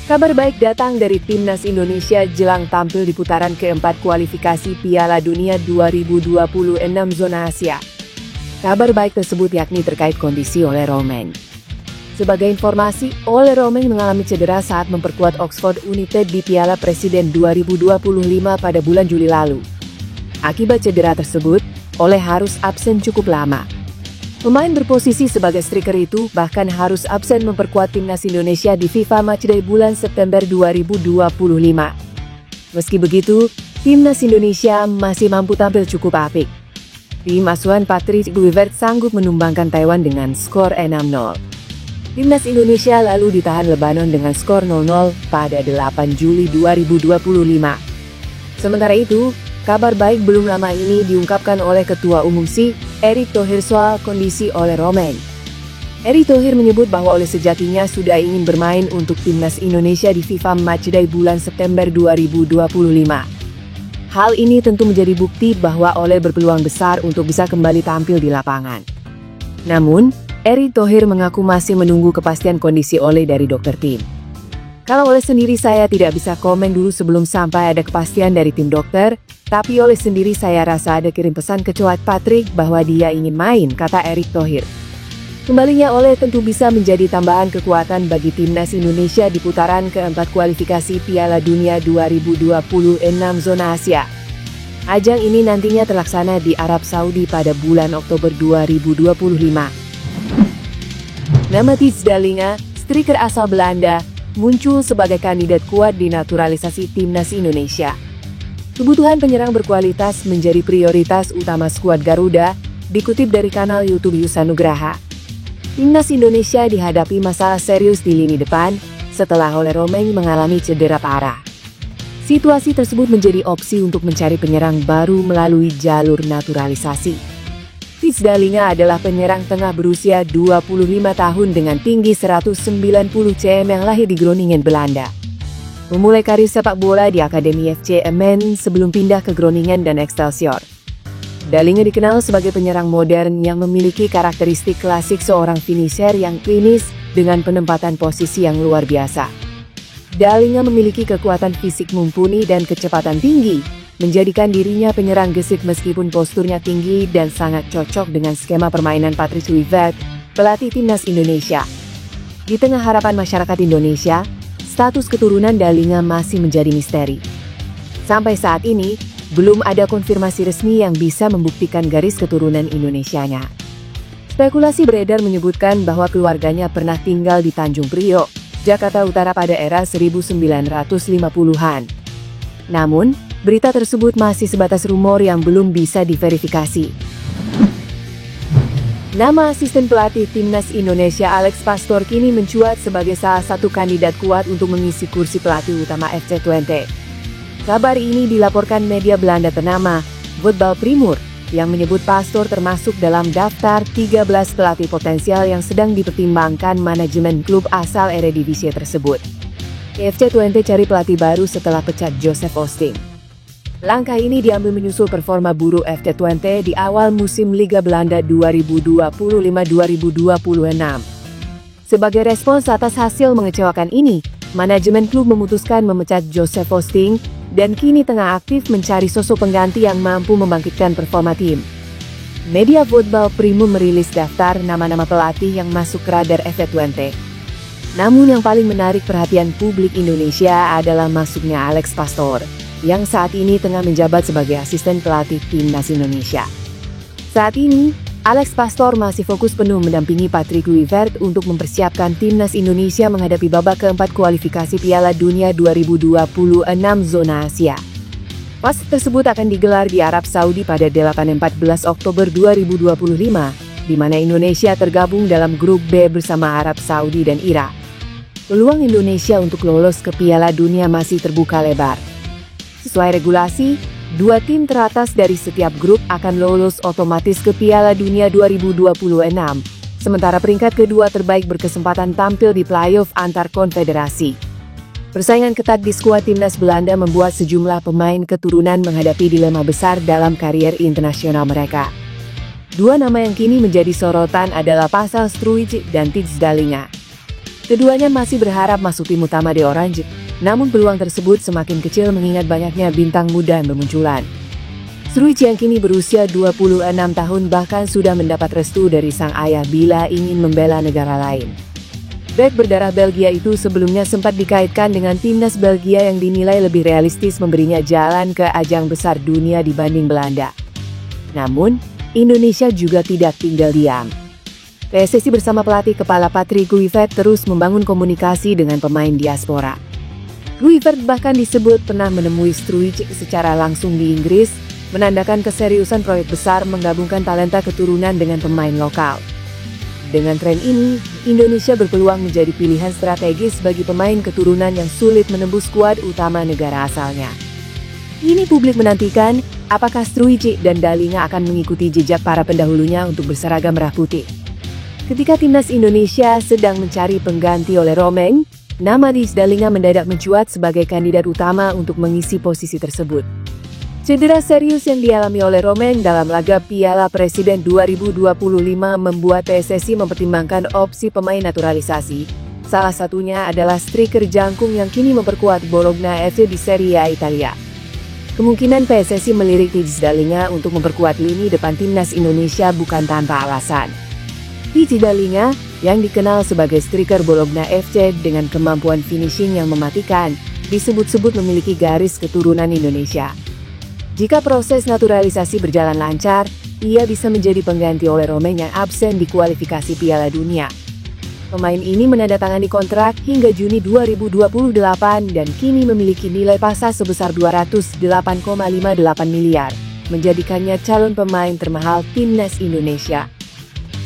Kabar baik datang dari Timnas Indonesia jelang tampil di putaran keempat kualifikasi Piala Dunia 2026 zona Asia. Kabar baik tersebut yakni terkait kondisi Ole Romein. Sebagai informasi, Ole Romein mengalami cedera saat memperkuat Oxford United di Piala Presiden 2025 pada bulan Juli lalu. Akibat cedera tersebut, Ole harus absen cukup lama. Pemain berposisi sebagai striker itu bahkan harus absen memperkuat Timnas Indonesia di FIFA Matchday bulan September 2025. Meski begitu, Timnas Indonesia masih mampu tampil cukup apik. Tim asuhan Patrick Kluivert sanggup menumbangkan Taiwan dengan skor 6-0. Timnas Indonesia lalu ditahan Lebanon dengan skor 0-0 pada 8 Juli 2025. Sementara itu, kabar baik belum lama ini diungkapkan oleh Ketua Umum SI, Erick Thohir soal kondisi Ole Romein. Erick Thohir menyebut bahwa Ole sejatinya sudah ingin bermain untuk Timnas Indonesia di FIFA Matchday bulan September 2025. Hal ini tentu menjadi bukti bahwa Ole berpeluang besar untuk bisa kembali tampil di lapangan. Namun, Erick Thohir mengaku masih menunggu kepastian kondisi Ole dari dokter tim. Kalau Ole sendiri saya tidak bisa komen dulu sebelum sampai ada kepastian dari tim dokter, tapi Ole sendiri saya rasa ada kirim pesan ke Coach Patrick bahwa dia ingin main, kata Erick Thohir. Kembalinya Ole tentu bisa menjadi tambahan kekuatan bagi Timnas Indonesia di putaran keempat kualifikasi Piala Dunia 2026 zona Asia. Ajang ini nantinya terlaksana di Arab Saudi pada bulan Oktober 2025. Nama Tijs Dallinga, striker asal Belanda, muncul sebagai kandidat kuat di naturalisasi Timnas Indonesia. Kebutuhan penyerang berkualitas menjadi prioritas utama skuad Garuda, dikutip dari kanal YouTube Yusanugraha. Timnas Indonesia dihadapi masalah serius di lini depan setelah Ole Romein mengalami cedera parah. Situasi tersebut menjadi opsi untuk mencari penyerang baru melalui jalur naturalisasi. Tijs Dallinga adalah penyerang tengah berusia 25 tahun dengan tinggi 190 cm yang lahir di Groningen, Belanda. Memulai karir sepak bola di Akademi FC Emmen sebelum pindah ke Groningen dan Excelsior. Dallinga dikenal sebagai penyerang modern yang memiliki karakteristik klasik seorang finisher yang klinis dengan penempatan posisi yang luar biasa. Dallinga memiliki kekuatan fisik mumpuni dan kecepatan tinggi, menjadikan dirinya penyerang gesit meskipun posturnya tinggi dan sangat cocok dengan skema permainan Patrick Kluivert, pelatih Timnas Indonesia. Di tengah harapan masyarakat Indonesia, status keturunan Dallinga masih menjadi misteri. Sampai saat ini, belum ada konfirmasi resmi yang bisa membuktikan garis keturunan Indonesianya. Spekulasi beredar menyebutkan bahwa keluarganya pernah tinggal di Tanjung Priok, Jakarta Utara pada era 1950-an. Namun, berita tersebut masih sebatas rumor yang belum bisa diverifikasi. Nama asisten pelatih Timnas Indonesia Alex Pastoor kini mencuat sebagai salah satu kandidat kuat untuk mengisi kursi pelatih utama FC Twente. Kabar ini dilaporkan media Belanda ternama, Voetbal Primeur, yang menyebut Pastoor termasuk dalam daftar 13 pelatih potensial yang sedang dipertimbangkan manajemen klub asal Eredivisie tersebut. FC Twente cari pelatih baru setelah pecat Joseph Oosting. Langkah ini diambil menyusul performa buruk FC Twente di awal musim Liga Belanda 2025-2026. Sebagai respons atas hasil mengecewakan ini, manajemen klub memutuskan memecat Joseph Oosting dan kini tengah aktif mencari sosok pengganti yang mampu membangkitkan performa tim. Media Voetbal Primeur merilis daftar nama-nama pelatih yang masuk ke radar FC Twente. Namun yang paling menarik perhatian publik Indonesia adalah masuknya Alex Pastoor, yang saat ini tengah menjabat sebagai asisten pelatih Timnas Indonesia. Saat ini, Alex Pastoor masih fokus penuh mendampingi Patrick Kluivert untuk mempersiapkan Timnas Indonesia menghadapi babak keempat kualifikasi Piala Dunia 2026 zona Asia. Fase tersebut akan digelar di Arab Saudi pada 8-14 Oktober 2025, di mana Indonesia tergabung dalam grup B bersama Arab Saudi dan Irak. Peluang Indonesia untuk lolos ke Piala Dunia masih terbuka lebar. Sesuai regulasi, 2 tim teratas dari setiap grup akan lolos otomatis ke Piala Dunia 2026, sementara peringkat kedua terbaik berkesempatan tampil di playoff antar konfederasi. Persaingan ketat di skuad Timnas Belanda membuat sejumlah pemain keturunan menghadapi dilema besar dalam karier internasional mereka. Dua nama yang kini menjadi sorotan adalah Pascal Struijk dan Tijs Dallinga. Keduanya masih berharap masuk tim utama The Orange, namun peluang tersebut semakin kecil mengingat banyaknya bintang muda yang bermunculan. Struijk yang kini berusia 26 tahun bahkan sudah mendapat restu dari sang ayah bila ingin membela negara lain. Bek berdarah Belgia itu sebelumnya sempat dikaitkan dengan timnas Belgia yang dinilai lebih realistis memberinya jalan ke ajang besar dunia dibanding Belanda. Namun, Indonesia juga tidak tinggal diam. PSSI bersama pelatih kepala Patrick Kluivert terus membangun komunikasi dengan pemain diaspora. Kluivert bahkan disebut pernah menemui Struijk secara langsung di Inggris, menandakan keseriusan proyek besar menggabungkan talenta keturunan dengan pemain lokal. Dengan tren ini, Indonesia berpeluang menjadi pilihan strategis bagi pemain keturunan yang sulit menembus skuad utama negara asalnya. Kini publik menantikan apakah Struijk dan Dallinga akan mengikuti jejak para pendahulunya untuk berseragam merah putih. Ketika timnas Indonesia sedang mencari pengganti oleh Romain, nama Theijs Dallinga mendadak mencuat sebagai kandidat utama untuk mengisi posisi tersebut. Cedera serius yang dialami oleh Romain dalam laga Piala Presiden 2025 membuat PSSI mempertimbangkan opsi pemain naturalisasi. Salah satunya adalah striker jangkung yang kini memperkuat Bologna FC di Serie A Italia. Kemungkinan PSSI melirik Theijs Dallinga untuk memperkuat lini depan timnas Indonesia bukan tanpa alasan. Theijs Dallinga, yang dikenal sebagai striker Bologna FC dengan kemampuan finishing yang mematikan, disebut-sebut memiliki garis keturunan Indonesia. Jika proses naturalisasi berjalan lancar, ia bisa menjadi pengganti oleh Romain yang absen di kualifikasi Piala Dunia. Pemain ini menandatangani kontrak hingga Juni 2028 dan kini memiliki nilai pasar sebesar 208,58 miliar, menjadikannya calon pemain termahal timnas Indonesia.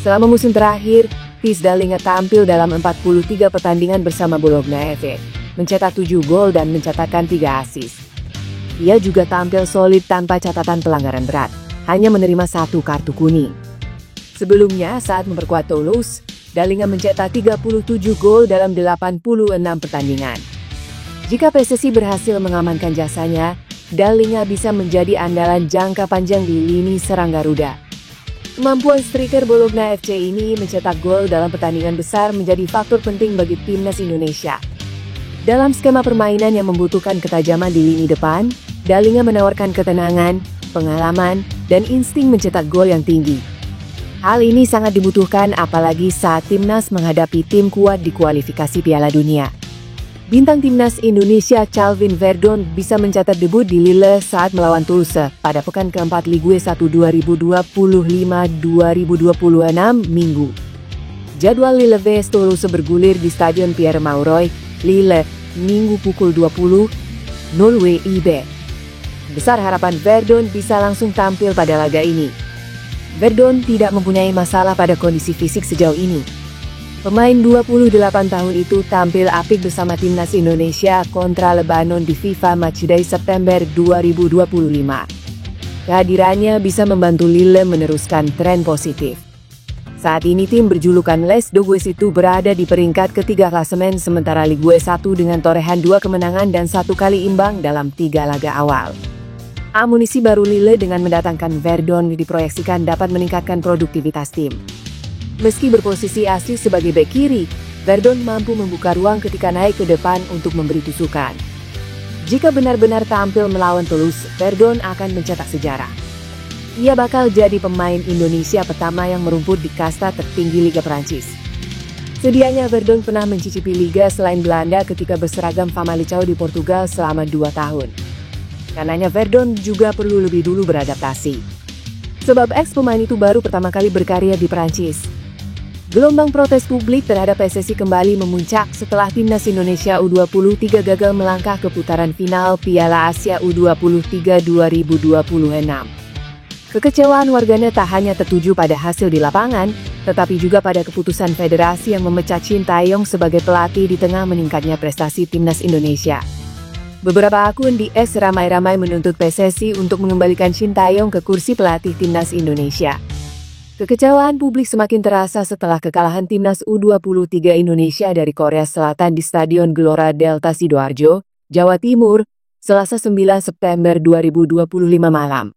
Selama musim terakhir, Theijs Dallinga tampil dalam 43 pertandingan bersama Bologna FC, mencetak 7 gol dan mencatatkan 3 assist. Ia juga tampil solid tanpa catatan pelanggaran berat, hanya menerima 1 kartu kuning. Sebelumnya, saat memperkuat Toulouse, Dallinga mencetak 37 gol dalam 86 pertandingan. Jika PSSI berhasil mengamankan jasanya, Dallinga bisa menjadi andalan jangka panjang di lini serang Garuda. Kemampuan striker Bologna FC ini mencetak gol dalam pertandingan besar menjadi faktor penting bagi timnas Indonesia. Dalam skema permainan yang membutuhkan ketajaman di lini depan, Dallinga menawarkan ketenangan, pengalaman, dan insting mencetak gol yang tinggi. Hal ini sangat dibutuhkan apalagi saat timnas menghadapi tim kuat di kualifikasi Piala Dunia. Bintang timnas Indonesia Calvin Verdon bisa mencatat debut di Lille saat melawan Toulouse pada pekan keempat Ligue 1 2025-2026 Minggu. Jadwal Lille vs Toulouse bergulir di Stadion Pierre Mauroy, Lille, Minggu pukul 20.00 WIB. Besar harapan Verdon bisa langsung tampil pada laga ini. Verdon tidak mempunyai masalah pada kondisi fisik sejauh ini. Pemain 28 tahun itu tampil apik bersama timnas Indonesia kontra Lebanon di FIFA Matchday September 2025. Kehadirannya bisa membantu Lille meneruskan tren positif. Saat ini tim berjulukan Les Dogues itu berada di peringkat ketiga klasemen sementara Ligue 1 dengan torehan 2 kemenangan dan 1 kali imbang dalam 3 laga awal. Amunisi baru Lille dengan mendatangkan Verdon diproyeksikan dapat meningkatkan produktivitas tim. Meski berposisi asli sebagai bek kiri, Verdon mampu membuka ruang ketika naik ke depan untuk memberi tusukan. Jika benar-benar tampil melawan Toulouse, Verdon akan mencetak sejarah. Ia bakal jadi pemain Indonesia pertama yang merumput di kasta tertinggi Liga Prancis. Sedianya Verdon pernah mencicipi liga selain Belanda ketika berseragam Famalicão di Portugal selama 2 tahun. Karenanya Verdon juga perlu lebih dulu beradaptasi. Sebab ex-pemain itu baru pertama kali berkarya di Prancis. Gelombang protes publik terhadap PSSI kembali memuncak setelah timnas Indonesia U23 gagal melangkah ke putaran final Piala Asia U23 2026. Kekecewaan warganet tak hanya tertuju pada hasil di lapangan, tetapi juga pada keputusan federasi yang memecat Shin Tae-yong sebagai pelatih di tengah meningkatnya prestasi timnas Indonesia. Beberapa akun di X ramai-ramai menuntut PSSI untuk mengembalikan Shin Tae-yong ke kursi pelatih timnas Indonesia. Kekecewaan publik semakin terasa setelah kekalahan timnas U23 Indonesia dari Korea Selatan di Stadion Gelora Delta Sidoarjo, Jawa Timur, Selasa 9 September 2025 malam.